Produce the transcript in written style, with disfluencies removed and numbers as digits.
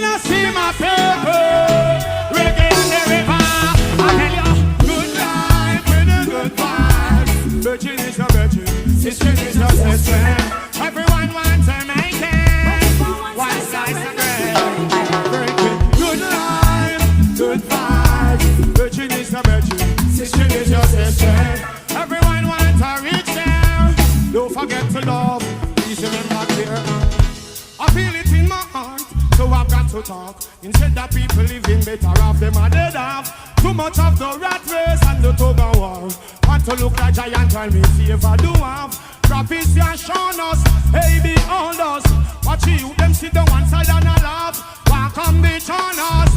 wanna see my people. Reggae on the river. I tell you, good life with a good vibe. Virgin is a virgin, sister is a sister. Everyone wants to make it. One slice of bread. Good life, good vibe. Virgin is a virgin, sister is your sister. Everyone wants to reach there. Don't forget to love. Please remember clear. I feel it in my heart, so I've got to talk. Instead of people living better off, them are dead off. Too much of the rat race and the tug of war. Want to look like giant and me see if I do have. Prophecy has shown us, hey behold us. Watch you, them sit on one side and a laugh. Walk on beach on us.